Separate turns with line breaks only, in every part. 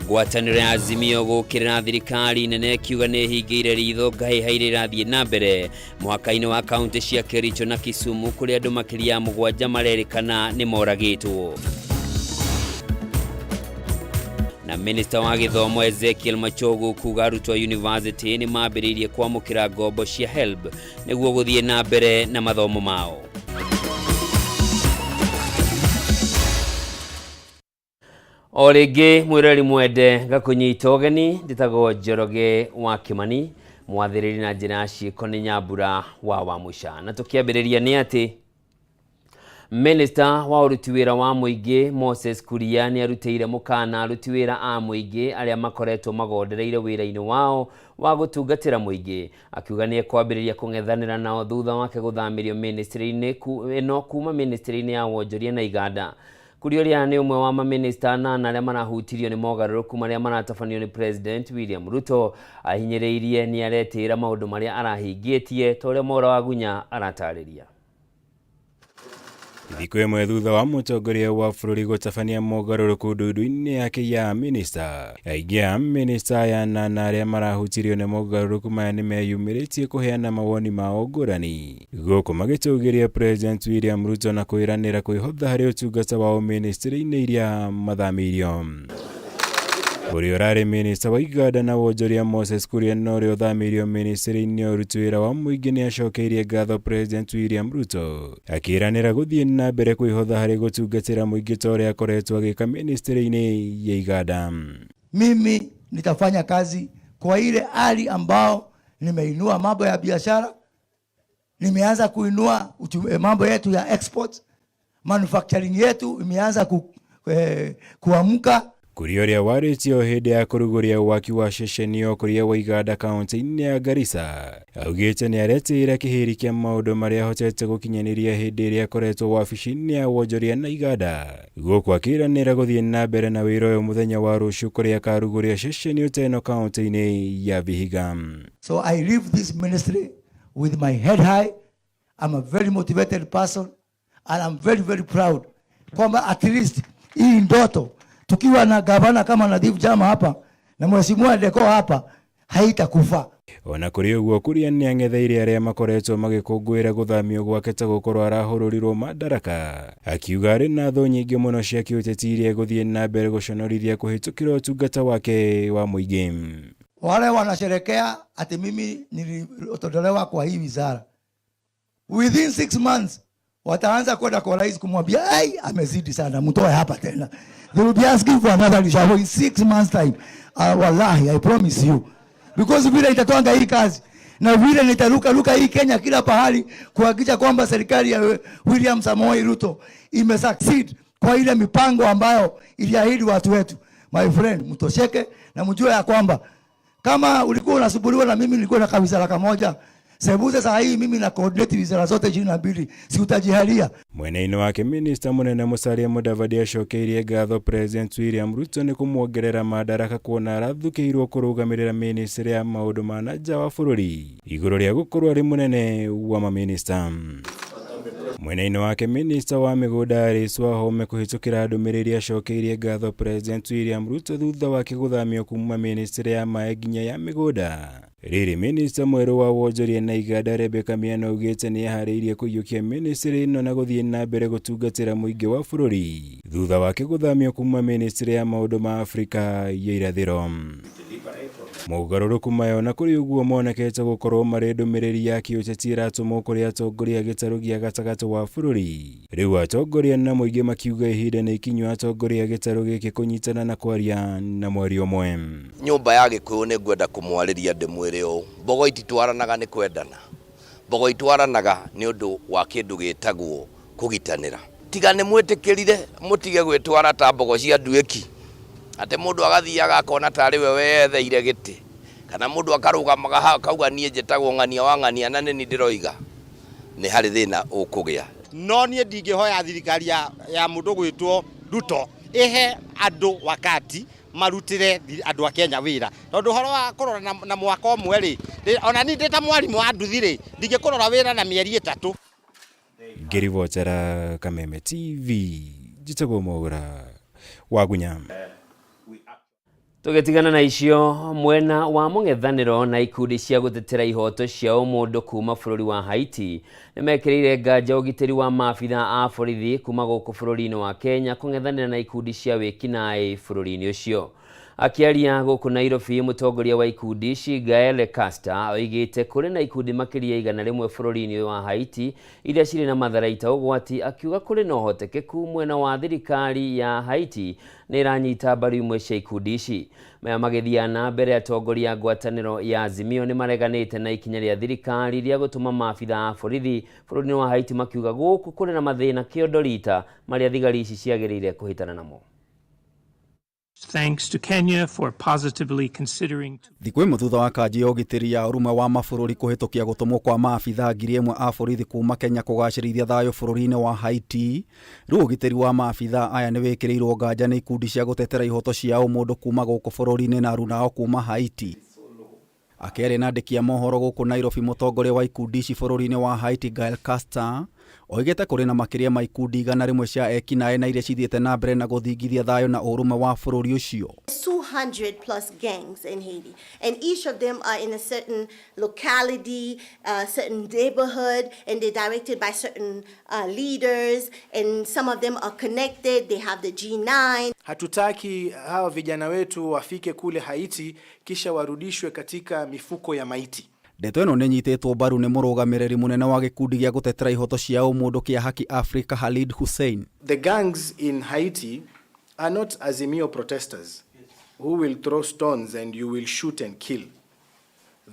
Ngwatanĩro ya Azimio gũkĩrĩra thirikari nene kiuga nĩ hingĩire ritho ngahĩha irathiĩ na mbere mũhaka-inĩ wa kaunti cia Kericho na Kisumu kũrĩa andũ makĩria ya 7 marerĩkana nĩ moragĩtwo. Na Minister wa Gĩthomo Ezekiel Machogu kuga arutwo a university nĩ mambĩrĩirie kwamũkĩra ngombo cia HELB nĩguo gũthiĩ na mbere na mathomo mao. O rĩngĩ mwĩrori mwende gakũnyita ũgeni ndĩtagwo Njoroge wa Kimani mwathĩrĩri na njĩra ya ciĩko nĩ Nyambura wa Wamucha. Na tũkĩambĩrĩria nĩ atĩ Minister wa ũruti wĩra wa mũingĩ Moses Kuria nĩ arutĩire mũkana aruti wĩra a mũingĩ arĩa makoretwo magondereire wĩra-inĩ wao wa gũtungatĩra mũingĩ, akiuga nĩ ekwambĩrĩria kũng'ethanĩra nao thutha wake gũthamĩrio ministry-inĩ ĩno kuma ministry-inĩ ya wonjoria na iganda. Kuria nĩ ũmwe wa maminista 8 arĩa marahutirio nĩ mogarũrũku marĩa maratabanio nĩ President William Ruto. Ahinyĩrĩirie nĩ aretĩra maũndũ marĩa arahingĩtie ta ũrĩa Mora wa Gunya aratarĩria.
Thikũ ĩmwe thutha wa mũtongoria wa bũrũri gũtabania mogarũrũku ndudu-inĩ yake ya minista, aingĩ a minista aya 8 arĩa marahutirio nĩ mogarũrũku maya nĩ meyumĩrĩtie kũheana mawoni mao ngũrani, gũkũ magĩtũgĩria President William Ruto na kwĩranĩra kwĩhotha harĩ ũtungata wao ministry-inĩ iria mathamĩirio. Ũrĩa ũrarĩ minista wa iganda na wonjoria Moses Kuria na ũrĩa ũthamĩirio ministry-inĩ ya ũruti wĩra wa mũingĩ nĩ acokeirie ngatho President William Ruto, akĩranĩra gũthiĩ na mbere kwĩhotha harĩ gũtungatĩra mũingĩ ta ũrĩa akoretwo agĩka ministry-inĩ ya iganda.
Mimi nitafanya kazi kwa ile hali ambao nimeinua mambo ya biashara, nimeanza kuinua mambo yetu ya export, manufacturing yetu imeanza kuamka.
Kuria ũrĩa warĩtio hĩndĩ ya kũrugũria waki wa ceceni ya ũkũria wa iganda kaunti-inĩ ya Garissa, augĩte nĩ aretĩĩra kĩhĩri kĩa maũndũ marĩa ahotete gũkinyanĩria hĩndĩ ĩrĩa akoretwo wabici-inĩ ya wonjoria na iganda, gũkũ akĩranĩra gũthiĩ na mbere na wĩra ũyũ mũthenya wa rũciũ kũrĩa akarugũria ceceni ĩno kaunti-inĩ ya Vihiga.
So I leave this ministry with my head high. I'm a very motivated person and I'm very very proud kwamba at least hii ndoto tukiwa na gavana kama Nadhif Jama hapa na mheshimiwa Deko hapa haitakufa.
Ona kũrĩ ũguo Kuria nĩ ang'etheire arĩa makoretwo magĩkũngũĩra gũthamio gwake ta gũkorwo arahũrũrirwo madaraka, akiuga arĩ na thũ nyingĩ mũno cia kĩũteti iria gũthiĩ na mbere gũconorithia kũhĩtũkĩra ũtungata wake wa mũingĩ.
Wale wanasherekea ati mimi nilitolewa kwa hii wizara, within 6 months wataanza kwenda kwa rais kumwambia ai amezidi sana mtoe hapa tena. They will be asking for another reshuffle in 6 months time. Wallahi, I promise you. Because vile itatoanga hii kazi na vile nitaruka hii Kenya kila pahali kuhakikisha kwamba serikali ya William Samoei Ruto imesucceed kwa ile mipango ambayo iliahidi watu wetu. My friend, mtosheke na mjue ya kwamba kama ulikuwa unasumbuliwa na mimi nilikuwa na wizara kamoja, sebuze saa hii mimi na coordinate wizara zote 22, si utajihalia.
Mwena-inĩ wake minista mũnene Musalia Mudavadi acokeirie ngatho President William Ruto nĩ kũmuongerera madaraka kuona arathukĩirwo kũrũgamĩrĩra ministry ya maũndũ ma nja wa bũrũri igũrũ rĩa gũkorwo arĩ mũnene wa maminista. Mwena-inĩ wake minista wa mĩgũnda Alice Wahome kũhĩtũkĩra ndũmĩrĩri acokeirie ngatho President William Ruto thutha wake gũthamio kuma ministry ya maĩ nginya ya mĩgũnda. Rĩrĩ minista mwerũ wa wonjoria na iganda Rebecca Miano augĩte nĩ eharĩirie kũiyũkia ministry ĩno na gũthiĩ na mbere gũtungatĩra mũingĩ wa bũrũri thutha wake gũthamio kuma ministry ya maũndũ ma Afrika ya irathĩro. Mogarũrũku maya na kũrĩ ũguo monekete gũkorwo marĩ ndũmĩrĩri ya kĩũteti ĩratũmwo kũrĩ atongoria gĩtarũ gĩa gatagatĩ wa bũrũri. Rĩu atongoria na mũingĩ makiuga ihinda nĩ ikinyu atongoria gĩtarũ gĩkĩ kũnyitana na kwaria na mwario ũmwe.
Nyũmba ya Gĩkũyũ nĩ ngwenda kũmwarĩria ndĩmwĩre ũũ, mbogo ititwaranaga nĩ kwendana, mbogo itwaranaga nĩ ũndũ wa kĩndũ gĩtagwo kũgitanĩra. Tiga nĩ mwĩtĩkĩrire mũtige gwĩtwara ta mbogo cia nduĩki, atĩ mũndũ agathiaga akona tarĩ we wetheire gĩtĩ, kana mũndũ akarũgamaga akauga niĩ njĩtagwo ng'ania wa ng'ania na nĩ ndĩroiga, nĩ harĩ thĩna ũkũgĩa.
No niĩ ndingĩhoya thirikari ya mũndũ gwĩtwo Ruto ihe andũ wakati marutire andũ a Kenya wĩra, tondũ horo wa kũrora na mwaka ũmwe rĩ, ona niĩ ndĩ ta mwarimũ wa nduthi rĩ, ndingĩkũrora wĩra na mĩeri 3.
Ngĩribotera Kameme TV, njĩtagwo Mwaũra wa Gunya.
Tugetigana na icio mwena wa mung'ethaniro na ikundi cia gutetera ihoto cia umundu kuma bururi wa Haiti nimekirire nganja ugitiri wa maabitha a borithi kuma guku bururi-ini wa Kenya kung'ethanira na ikundi cia wikinaĩ bururi-ini ucio. Akiaria guku Nairobi, mutongoria wa ikundi ici Gael Castor oigite kuri na ikundi makiria igana rimwe bururi-ini wa Haiti iria ciri na matharaita ugwati, akiuga kuri na uhotekeku mwena wa thirikari ya Haiti ni iranyita mbaru imwe cia ikundi ici. Maya magithiana mbere ya atongoria ngwataniro ya Azimio ni mareganite na ikinya ria thirikari ria gutuma maabitha a borithi bururi-ini wa Haiti, makiuga guku kuri na mathina kiondorita maria thigari ici ciagirire kuhitana namo.
Thanks to Kenya for positively considering.
Thikũ ĩmwe thutha wa kanji ya ũgitĩri ya ũrũmwe wa mabũrũri kũhĩtũkia gũtũmwo kwa maabitha 1,000 a borithi kuma Kenya kũgacĩrithia thayũ bũrũri-inĩ wa Haiti, rĩu ũgitĩri wa maabitha aya nĩ wĩkĩrĩirwo nganja nĩ ikundi cia gũtetera ihoto cia ũmũndũ kuma gũkũ bũrũri-inĩ na aruna ao kuma Haiti. Akĩaria na andĩki a mohoro gũkũ Nairobi, mũtongoria wa ikundi ici bũrũri-inĩ wa Haiti Gael Castor oigĩte kũrĩ na makĩria ma ikundi igana rĩmwe cia ekinaĩ na iria cithiĩte na mbere na gũthingithia thayũ na ũrũmwe wa bũrũri ũcio.
200 plus gangs in Haiti, and each of them are in a certain locality, certain neighborhood, and they're directed by certain leaders, and some of them are connected. They have the G9.
Hatutaki hawa vijana wetu wafike kule Haiti kisha warudishwe katika mifuko ya maiti.
Ndeto ĩno nĩ nyitĩtwo mbaru nĩ mũrũgamĩrĩri mũnene wa gĩkundi gĩa gũtetera ihoto cia ũmũndũ kĩa Haki Africa Khalid Hussein.
The gangs in Haiti are not Azimio protesters who will throw stones and you will shoot and kill.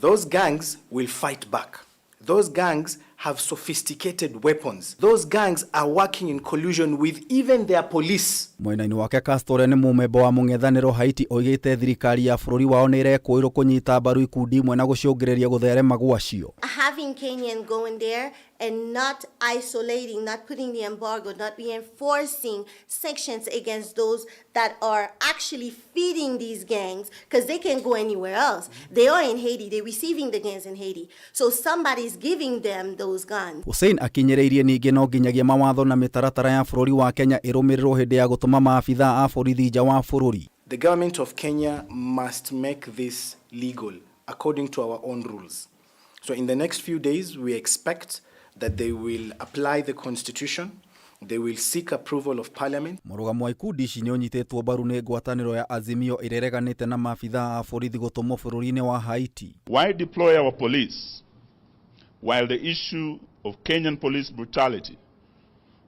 Those gangs will fight back. Those gangs have sophisticated weapons. Those gangs are working in collusion with even their police.
Mwena-inĩ wake Castor nĩ mũmemba wa mũng'ethanĩro Haiti oigĩte thirikari ya bũrũri wao nĩ ĩrekũĩrwo kũnyita mbaru ikundi imwe na gũcũngĩrĩria gũtherema gwacio.
Having Kenyan going there and not isolating, not putting the embargo, not reinforcing sanctions against those that are actually feeding these gangs, because they can't go anywhere else. They are in Haiti. They're receiving the gangs in Haiti. So somebody's giving them those guns.
Hussein akinyĩrĩirie ningĩ no nginyagia mawatho na mĩtaratara ya bũrũri wa Kenya ĩrũmĩrĩrwo hĩndĩ ya gũtũma maabitha a borithi nja wa bũrũri.
The government of Kenya must make this legal according to our own rules. So in the next few days, we expect that they will apply the constitution, they will seek approval of parliament.
Mũrũgamo wa ikundi ici nĩ ũnyitĩtwo mbaru nĩ ngwatanĩro ya Azimio ĩrĩa ĩreganĩte na maabitha a borithi gũtũmwo bũrũri-inĩ wa Haiti.
Why deploy our police while the issue of Kenyan police brutality,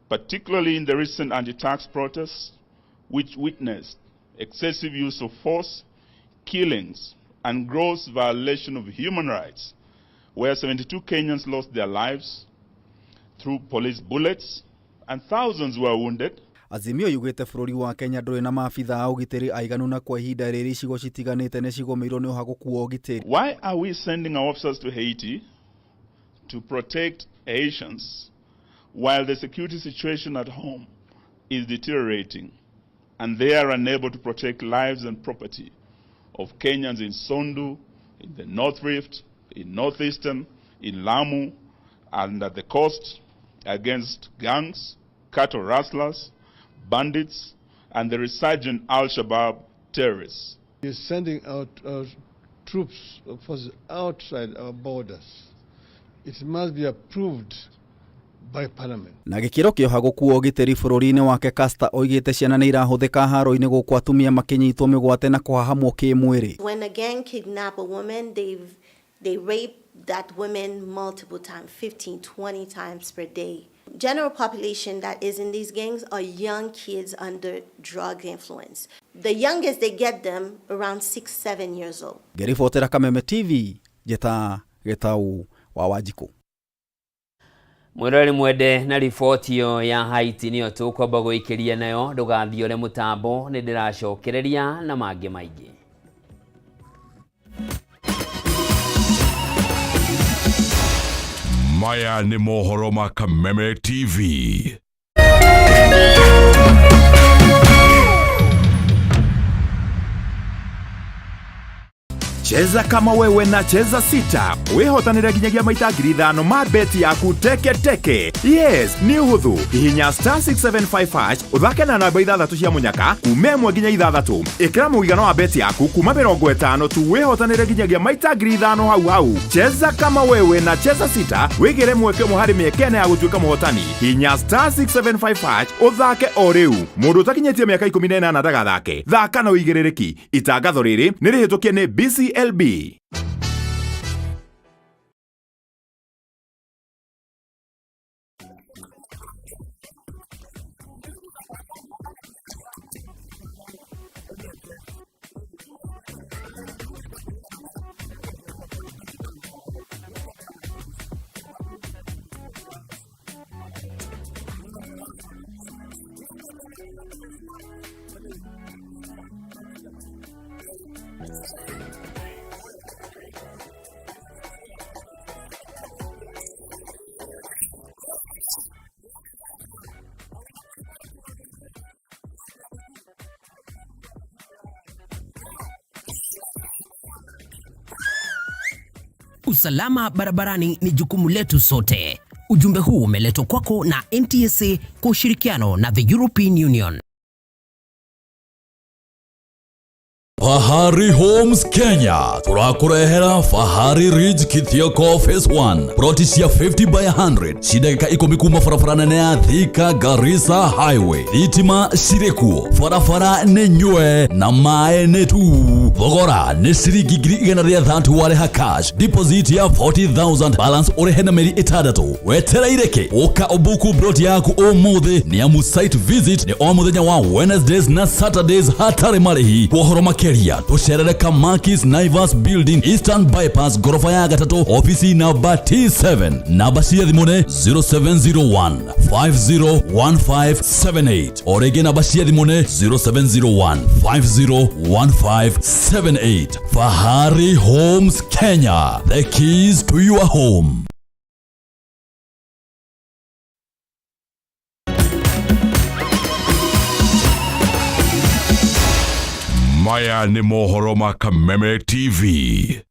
particularly in the recent anti-tax protests, which witnessed excessive use of force, killings, and gross violation of human rights, where 72 Kenyans lost their lives through police bullets and thousands were wounded.
Azimio yugĩte bũrũri wa Kenya ndũrĩ na maabitha a ũgitĩri aiganu na kwa ihinda rĩrĩ icigo citiganĩte nĩ cigũmĩirwo nĩ ũhagũku wa ũgitĩri.
Why are we sending our officers to Haiti to protect Haitians while the security situation at home is deteriorating and they are unable to protect lives and property of Kenyans in Sondu, in the North Rift, in Northeastern, in Lamu, and at the coast against gangs, cattle rustlers, bandits, and the resurgent Al-Shabaab terrorists?
We're sending out troops outside our borders. It must be approved by parliament.
Na gĩkĩro kĩa ũhagũku wa ũgitĩri bũrũri-inĩ wake, Castor oigĩte ciana nĩ irahũthĩka haro-inĩ gũkũ atumia makĩnyitwo mĩgwate na kũhahamwo kĩmwĩrĩ.
When a gang kidnap a woman, they rape that woman multiple times, 15, 20 times per day. General population that is in these gangs are young kids under drug influence. The youngest they get them around 6, 7 years old.
Ngĩribotera Kameme TV, Jeta Getau wa Wanjikũ.
Mwirori mwende na riboti yo ya Haiti niyo tukwamba gũikĩria nayo, ndũgathiore mũtambo, nĩ ndĩracokereria na mangĩ maingĩ.
Maya nĩ mohoro ma Kameme TV.
Cheza kama wewe na cheza sita. Wehotanira ginyagia maita ngiri 5 ma beti yaku teke teke. Yes, ni uhuthu. Hihinya *675# uthake na namba 6 cia munyaka kumemwe ginya 6. Ikira muigano wa beti yaku kuma 50 tu wehotanira ginyagia maita ngiri 5 hau. Cheza kama wewe na cheza sita. Wigire mweke muhari miekene ya gutuika muhotani. Hihinya *675# uthake o riu. Mundu utakinyetie miaka 18 ndagathake. Thaka na uigirereki. Itangatho riri ni rihitukie ni BCLB.
Usalama barabarani ni jukumu letu sote. Ujumbe huu umeletwa kwako na NTSA kwa ushirikiano na the European Union.
Fahari Homes Kenya turakurehera Fahari Ridge Kithioko Phase 1 protisia 50 by 100 shidaka ikomi kuma farafara nene ya Thika Garissa Highway itima shirekuo farafara nenywe na mae netu Vogora nesirigi giri igana ria 30 wale ha cash deposit ya 40,000 balance orehena meri itadatu wetera ireke oka obuku broti yaku o mothe ni amu site visit ni o muthenya wa Wednesdays na Saturdays hatare marehi kuhoroma Keria tusherere Kamakis Naivas Building Eastern Bypass gorofa ya gatatu ofisi namba T7 namba cia thimune 0701 501578 orege namba cia thimune 0701 501578. Fahari Homes Kenya, the keys to your home.
Maya ni mohoro ma Kameme TV.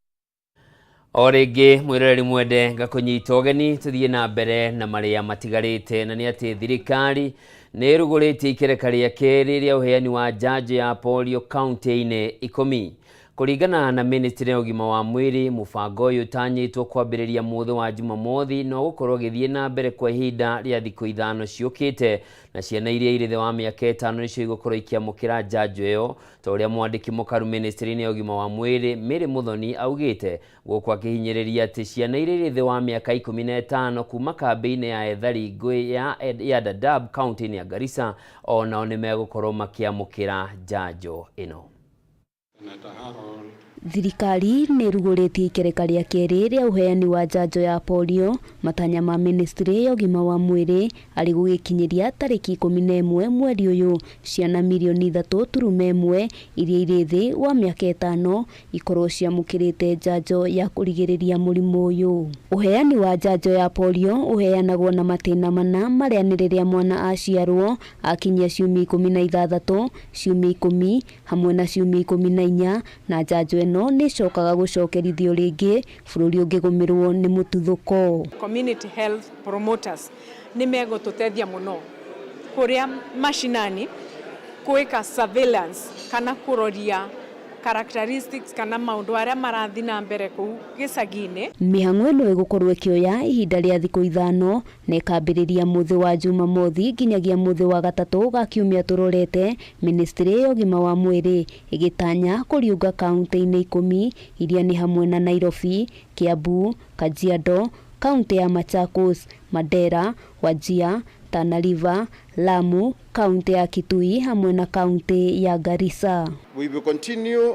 Orege mwireri mwende ngakunyita ugeni tuthie na mbere na maria matigarite na ni ati thirikari ni rugurite ikereka ria keri ria uheani wa njanjo ya polio county-ini 10 kuringana na ministry ya ugima wa mwiri. Mubango uyu utanyitwo kwambiriria muthe wa Jumamothi no gukorwo githie na mbere kwa ihinda ria thikũ 5 ciukite na ciana iria iri the wa miaka 5 nicio igukorwo ikiamukira njanjo iyo ta uria mwandiki mukaru ministry ya ugima wa mwiri Mary Muthoni augite guku akihinyiriria ati ciana iria iri the wa miaka 15 kuma kambi-ini ya ethari ngui ya Dadaab county ya Garissa ona ni megukorwo makiamukira njanjo ino.
Thirikari ni ruguritie ikereka ria keri ria uheani wa njanjo ya polio. Matanya ma ministry ya ugima wa mwiri ari gugikinyiria tariki 11 mweri uyu ciana milioni 3.1 iria iri thi wa miaka 5 ikorwo ciamukirite njanjo ya kurigiriria murimu uyu. Uheani wa njanjo ya polio uheanagwo na matina mana maria ni riria mwana aciarwo akinyia ciumia 16, ciumia 10 hamwe na ciumia 14 na njanjo no ni cokaga gucokerithio ringi bururi ungigumirwo ni mututhuko.
Community health promoters ni megututethia muno kuria mashinani kuika surveillance kana kuroria characteristics kana maundu aria marathi na mbere ku gicagine. Mihang'o ino igukorwo ikioya ihinda ria thikũ 5 na ikambiriria muthi wa Jumamothi nginyagia muthi wa gatatu ga kiumia turorete. Ministry ya ugima wa mwiri igitanya kuriunga kaunti-ini 10 iria ni hamwe na Nairobi, Kiambu, Kajiado, kaunti ya Machakos, Mandera, Wajir, Tana River, Lamu, kaunti ya Kitui hamwe na kaunti ya Garissa.
We will continue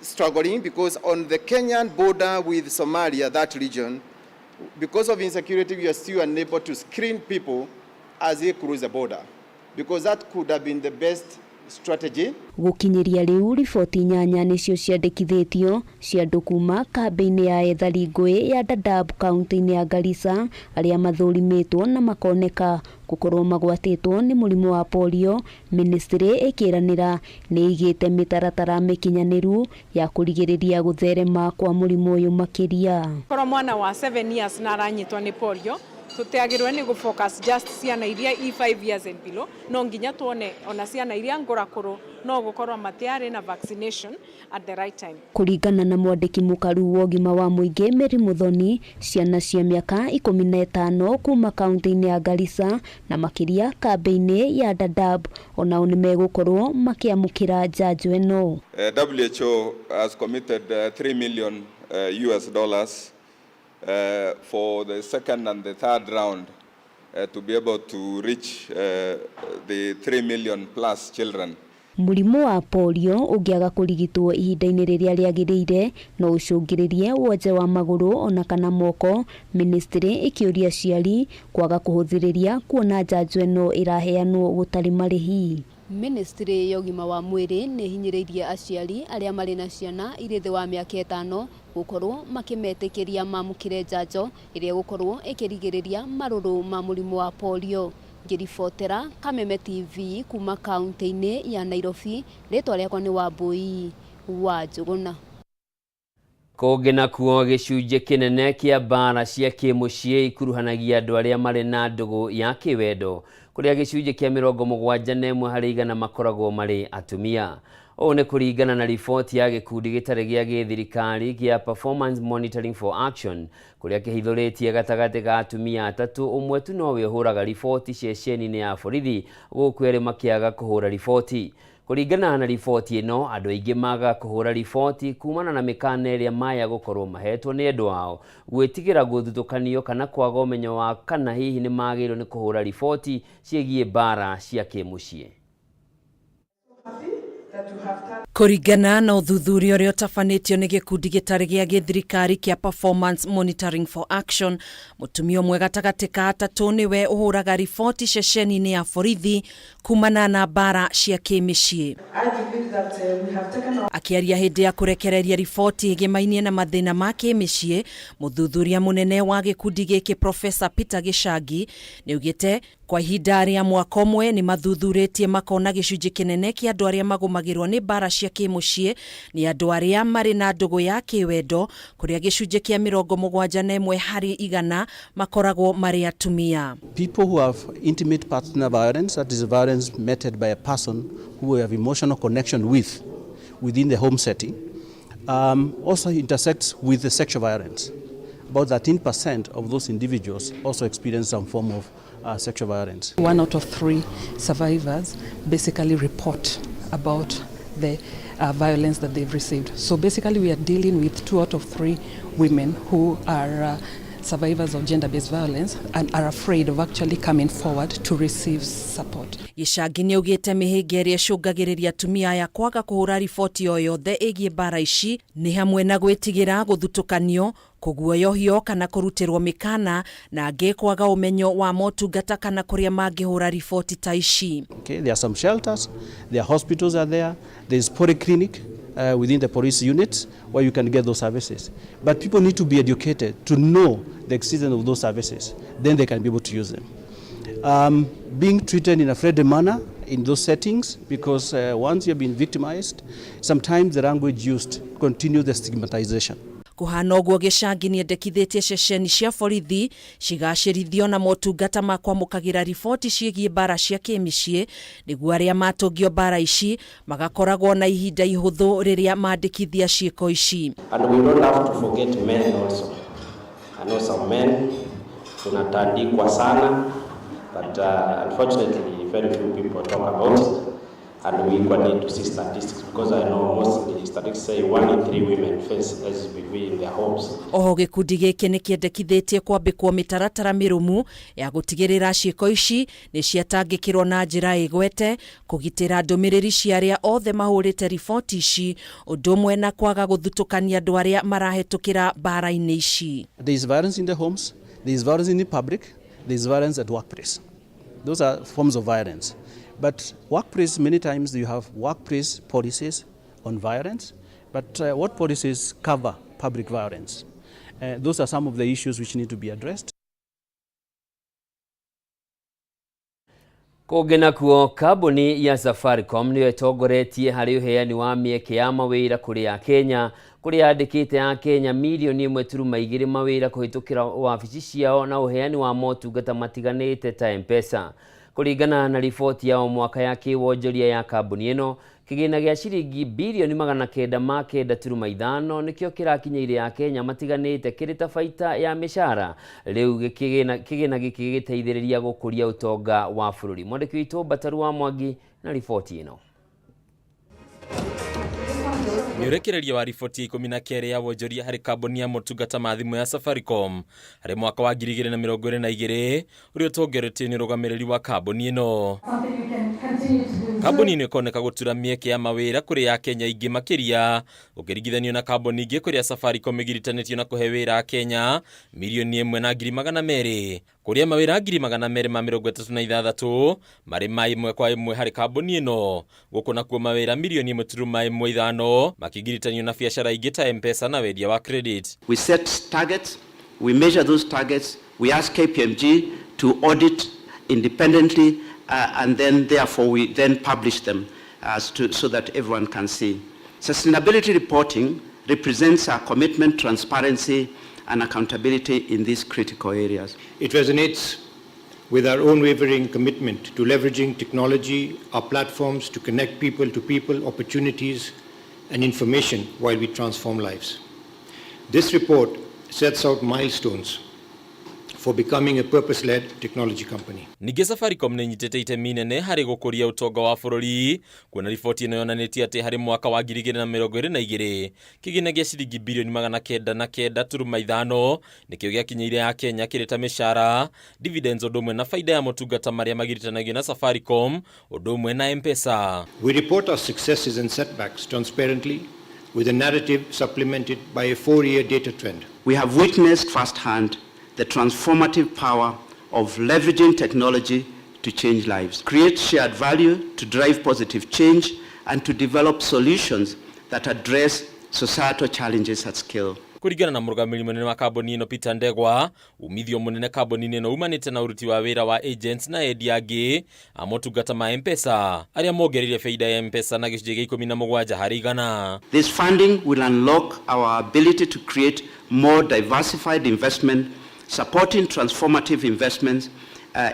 struggling because on the Kenyan border with Somalia, that region, because of insecurity, we are still unable to screen people as they cross the border, because that could have been the best strategy.
Gukinyiria riu riboti nyanya nicio ciandikithitio cia andu kuma kambi-ini ya ethari ngui ya Dadaab kaunti-ini ya Garissa aria mathurimitwo na makoneka gukorwo magwatitwo ni murimu wa polio. Ministry ikiranira ni igite mitaratara mikinyaniru ya kurigiriria gutherema kwa murimu uyu makiria.
Korwo mwana wa 7 years na aranyitwa ni polio, tutiagirwe ni gufocus just ciana iria 5 years and below, no nginya tuone ona ciana iria ngorakuru no gukorwa matiari na vaccination at the right time.
Kuringana na mwandiki mukaru wa ugima wa muingi Mary Muthoni, ciana cia miaka 15 kuma kaunti-ini ya Garissa na makiria kambi-ini ya Dadaab onao ni megukorwo makiamukira njanjo eno.
WHO has committed $3 million US for the second and the third round to be able to reach the 3 million plus children.
Murimu wa polio ungiaga kurigitwo ihinda-ini riria riagirire no ucungiririe wonje wa maguru ona kana moko. Ministry ikiuria ciari kwaga kuhuthiriria kuona njanjo eno iraheanwo gutari marihi. Ministry ya ugima wa mwiri ni hinyiririe aciari aria mari na ciana iri thi wa miaka 5 gukorwo makimetikiria mamukire njanjo iria gukorwo ikirigiriria maruru ma murimu wa polio. Ngiribotera Kameme TV kuma kaunti-ini ya Nairobi, ritwa riakwa ni Wambui wa Njuguna.
Kũngĩ kuo gĩcunjĩ kĩnene kĩa mbara cia kĩmũciĩ ikuruhanagia andũ arĩa marĩ na ndũgũ ya kĩwendo, kũrĩa gĩcunjĩ kĩa 71 harĩ igana makoragwo marĩ atumia. Ũũ nĩ kũringana na riboti ya gĩkundi gĩtarĩ gĩa gĩthirikari gĩa Performance Monitoring for Action, kũrĩa kĩhithũrĩtie gatagatĩ ga atumia 3 ũmwe tu nowe ũhũraga riboti ceceni-inĩ ya borithi, gũkũ erĩ makĩaga kũhũra riboti. Kũringana na riboti ĩno, andũ aingĩ maga kũhũra riboti kumana na mĩkana ĩrĩa maya gũkorwo mahetwo nĩ andũ ao, gwĩtigĩra gũthutũkanio kana kwaga ũmenyo wa kana hihi nĩ magĩrĩirwo nĩ kũhũra riboti ciĩgiĩ mbara cia kĩmũciĩ.
Kuringana na uthuthuria uria utafanitio ni gikundi gitari gia githirikari kia Performance Monitoring for Action, mutumia umwe gatagati ka atatu niwe uhuraga riboti ceceni-ini ya borithi kumana na mbara cia kimicii. Akiaria hindi ya kurekereria riboti igimainie na mathina ma kimicii, muthuthuria munene wa gikundi giki Professor Peter Gichangi niugite kwa ihinda rĩa mwaka ũmwe ni mathuthurĩtie makona gĩcunjĩ kĩnene kĩa andũ arĩa magũmagĩrwo nĩ mbara cia kĩmũciĩ nĩ andũ arĩa marĩ na ndũgũ ya kĩwendo, kũrĩa gĩcunjĩ kĩa 71 harĩ igana makoragwo marĩ atumia.
People who have intimate partner violence, that is violence meted by a person who we have emotional connection with within the home setting, also intersects with the sexual violence. About 13% of those individuals also experience some form of sexual violence.
1 out of 3 survivors basically report about the violence that they've received. So basically we are dealing with 2 out of 3 women who are survivors of gender-based violence and are afraid of actually coming forward to receive support.
Gichangi ni ugite mihinga iria icungagiriria atumia aya kwaga kuhura riboti o yothe igie mbara ici ni hamwe na gwitigira guthutukanio, kuguoyohio kana kurutirwo mikana na angi kwaga umenyo wa motungata kana kuria mangihura riboti ta ici.
Okay, there are some shelters, there are hospitals are there is polyclinic within the police units where you can get those services. But people need to be educated to know the existence of those services. Then they can be able to use them. Being treated in a friendly manner in those settings, because once you've been victimized, sometimes the language used continues the stigmatization.
Kuhana ũguo Gichangi ni endekithĩtie ceceni cia borithi cigacĩrithio na motungata ma kwamũkagĩra riboti ciĩgiĩ mbara cia kĩmĩciĩ nĩguo arĩa matũngio mbara ici magakoragwo na ihinda ihũthũ rĩrĩa mandĩkithia ciĩko ici.
And we don't have to forget men also. I know some men tunatandikwa sana, but unfortunately very few people talk about it. And we need to see statistics, because I know most of the statistics say 1 in 3 women face SBV in their homes.
Oho gikundi giki ni kiendekithĩtie kwambĩkwo mĩtaratara mĩrũmu ya gũtigĩrĩra ciĩko ici nĩ ciatangĩkĩrwo na njĩra ĩgwete, kũgitĩra ndũmĩrĩri cia arĩa othe mahũrĩte riboti ici, ũndũ ũmwe na kwaga gũthutũkania andũ arĩa marahĩtũkĩra mbara-inĩ ici.
There is violence in the homes, there is violence in the public, there is violence at workplace. Those are forms of violence. But workplace, many times you have workplace policies on violence, but what policies cover public violence? Those are some of the issues which need to be addressed.
Kũngĩ kuo kambuni ya Safaricom nĩyo ĩtongoretie harĩ ũheani wa mĩeke ya mawĩra kũrĩ Akenya, kũrĩa andĩkĩte Akenya milioni 1.2 mawĩra kũhĩtũkĩra wabici ciao na ũheani wa motungata matiganĩte ta M-Pesa. Kũringana na riboti ya mwaka ya kĩwonjoria ya kambuni ĩno, kĩgĩna gĩa ciringi bilioni 909.5 nĩkĩo kĩrakinyĩire Akenya matiganĩte kĩrĩ ta baita ya mĩcara. Rĩu kĩgĩna gĩkĩ gĩteithĩrĩria gũkũria ũtonga wa bũrũri. Mwandĩki witũ Bataru wa Mwangi na riboti ĩno.
Nĩũrekereria wa riboti 12 ya wonjoria harĩ kambuni ya motungata ma thimũ ya Safaricom harĩ mwaka wa 2022 ũrĩa ũtongoretio nĩ ũrũgamĩrĩri wa kambuni ĩno. Kambuni ĩno ĩkoneka gũtura mĩeke ya mawĩra kũrĩ Akenya aingĩ makĩria ũkĩringithanio na kambuni ingĩ kũrĩa Safaricom ĩgiritanĩtio na kũhe wĩra Akenya milioni 1.2 kũrĩa mawĩra 236 marĩ ma ĩmwe kwa ĩmwe harĩ kambuni ĩno. Gũkũ nakuo mawĩra milioni 1.5 makĩgiritanio na biacara ingĩ ta M-Pesa na wendia wa credit.
We set targets, we measure those targets, we ask KPMG to audit independently and then therefore we then publish them so that everyone can see. Sustainability reporting represents our commitment, transparency and accountability in these critical areas.
It resonates with our unwavering commitment to leveraging technology, our platforms to connect people to people, opportunities and information while we transform lives. This report sets out milestones for becoming a purpose-led technology company.
Ningĩ Safaricom nĩ nyitĩte itemi inene harĩ gũkũria ũtonga wa bũrũri, kuona riboti ĩno yonanĩtie atĩ harĩ mwaka wa 2022 kĩgĩna gĩa ciringi bilioni 909.5 nĩkĩo gĩakinyĩire Akenya kĩrĩ ta mĩcara, dividends ũndũ ũmwe na faida ya motungata marĩa magiritanagio na Safaricom ũndũ ũmwe na M-Pesa.
We report our successes and setbacks transparently with a narrative supplemented by a 4-year data trend.
We have witnessed firsthand the transformative power of leveraging technology to change lives, create shared value to drive positive change, and to develop solutions that address societal challenges at scale.
Kũringana na mũrũgamĩrĩri mũnene wa kambuni ĩno Peter Ndegwa, umithio mũnene kambuni ĩno umanĩte na ũruti wa wĩra wa agents na endia angĩ a motungata ma M-Pesa arĩa mongereire faida ya M-Pesa na gĩcunjĩ gĩa 17 harĩ 100.
This funding will unlock our ability to create more diversified investment, supporting transformative investments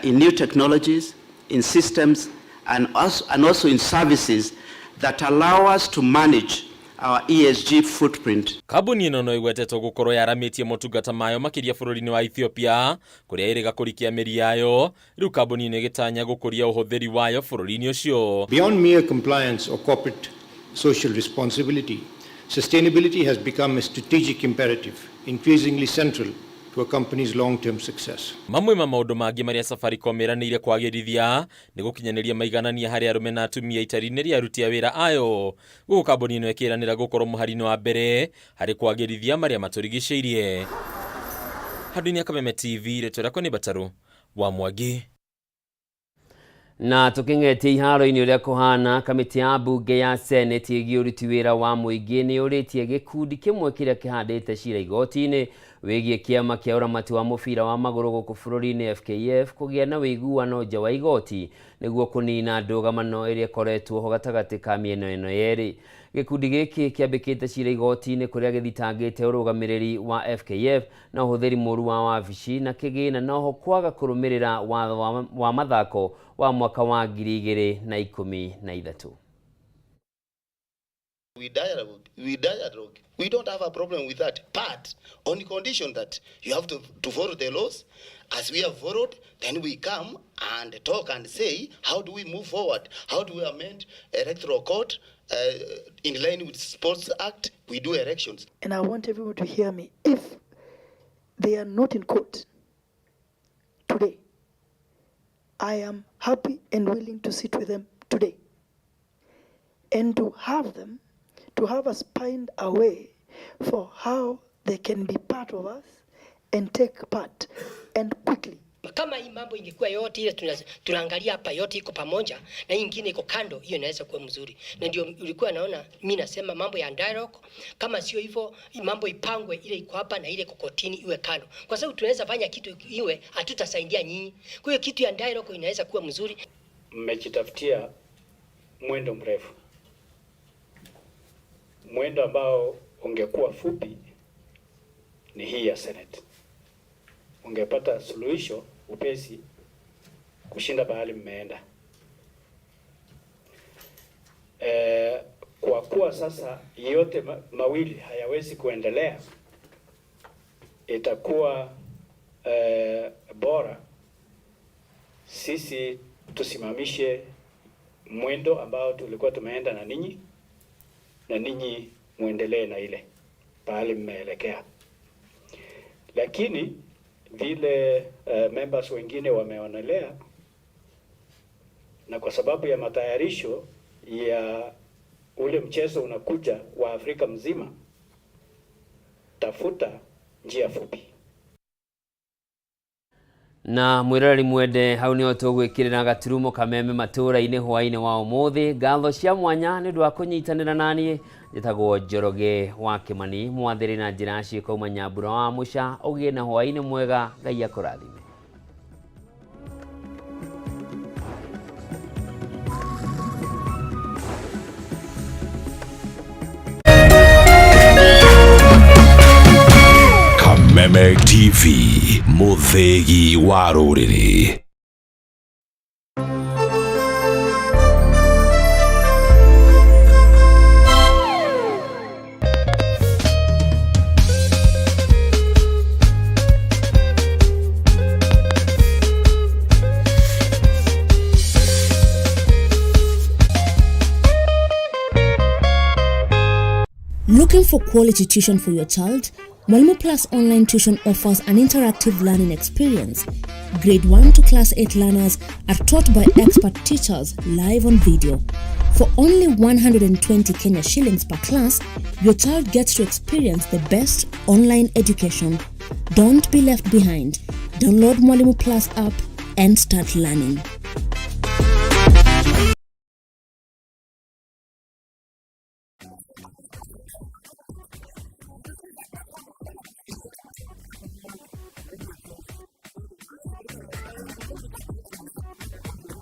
in new technologies, in systems, and also in services that allow us to manage our ESG footprint.
Kambuni ĩno no ĩgwetetwo gũkorwo yaramĩtie motungata mayo makĩria bũrũri-inĩ wa Ethiopia kũrĩa ĩrĩga kũrikia mĩri yayo. Rĩu kambuni ĩno ĩgĩtanya gũkũria ũhũthĩri wayo bũrũri-inĩ ũcio.
Beyond mere compliance or corporate social responsibility, sustainability has become a strategic imperative, increasingly central to a company's long-term success.
Mamwe ma maũndũ mangĩ marĩa Safaricom ĩranĩire kwagĩrithia nĩ gũkinyanĩria maiganania harĩ arũme na atumia itari-inĩ rĩa aruti a wĩra ayo. Gũkũ kambuni ĩno ĩkĩranĩra gũkorwo mũhari-inĩ wa mbere harĩ kwagĩrithia marĩa matũrigicĩirie. Handũ-inĩ ya Kameme TV, rĩtwa rĩakwa nĩ Bataru wa Mwangi.
Na tũkĩng'etie iharo-inĩ ũrĩa kũhana, kamĩtĩ ya mbunge ya Senate ĩgiĩ ũruti wĩra wa mũingĩ nĩ yũrĩtie gĩkundi kĩmwe kĩrĩa kĩhandĩte cira igoti-inĩ wĩgiĩ kĩama kĩa ũramati wa mũbira wa magũrũ gũkũ bũrũri-inĩ FKF kũgĩa na wĩiguano nja wa igoti nĩguo kũnina ndũgamano ĩrĩa ĩkoretwo ho gatagatĩ ka mĩena ĩno yerĩ. Gĩkundi gĩkĩ kĩambĩkĩte cira igoti-inĩ kũrĩa gĩthitangĩte ũrũgamĩrĩri wa FKF na ũhũthĩri mũru wa wabici na kĩgĩna na oho kwaga kũrũmĩrĩra watho wa mathako wa mwaka wa 2013.
We dialogue. We don't have a problem with that, but on condition that you have to follow the laws. As we have followed, then we come and talk and say, how do we move forward? How do we amend electoral code in line with Sports Act? We do elections.
And I want everyone to hear me. If they are not in court today, I am happy and willing to sit with them today and to have us find a way for how they can be part of us and take part and quickly.
Kama hii mambo ingekuwa yote ile tunaangalia hapa yote iko pamoja na hii nyingine iko kando, hiyo inaweza kuwa mzuri. Na ndio ulikuwa naona mimi nasema mambo ya dialogue, kama sio hivyo mambo ipangwe, ile iko hapa na ile kokotini iwe kando. Kwa sababu tunaweza fanya kitu iwe hatutasaidia nyinyi. Kwa hiyo kitu ya dialogue inaweza kuwa mzuri.
Mmejitafutia mwendo mrefu. Mwendo ambao ungekuwa fupi ni hii ya Senate. Ungepata suluhisho upesi kushinda bahali mmeenda. Kwa kuwa sasa yote mawili hayawezi kuendelea, itakuwa bora sisi tusimamishe mwendo ambao tulikuwa tumeenda na ninyi muendelee na ile bahali mmeelekea. Lakini vile members wengine wameonelea, na kwa sababu ya matayarisho ya ule mchezo unakuja wa Afrika mzima, tafuta njia fupi.
Na mwirari mwende hau ni otogwikirira gaturumo Kameme Matuuraini hwaine wa umuthi. Ngatho cia mwanya ni ndwa kunyitanira nani njitagwo Njoroge wa Kimani, mwathiri na njira ciikauma Nyambura wa Musha. Ugie na hwaine mwega, Ngai akurathime.
Kameme TV, muthegi wa ruriri.
Looking for quality tuition for your child? Mwalimu Plus Online Tuition offers an interactive learning experience. Grade 1 to Class 8 learners are taught by expert teachers live on video. For only 120 Kenya shillings per class, your child gets to experience the best online education. Don't be left behind. Download Mwalimu Plus app and start learning.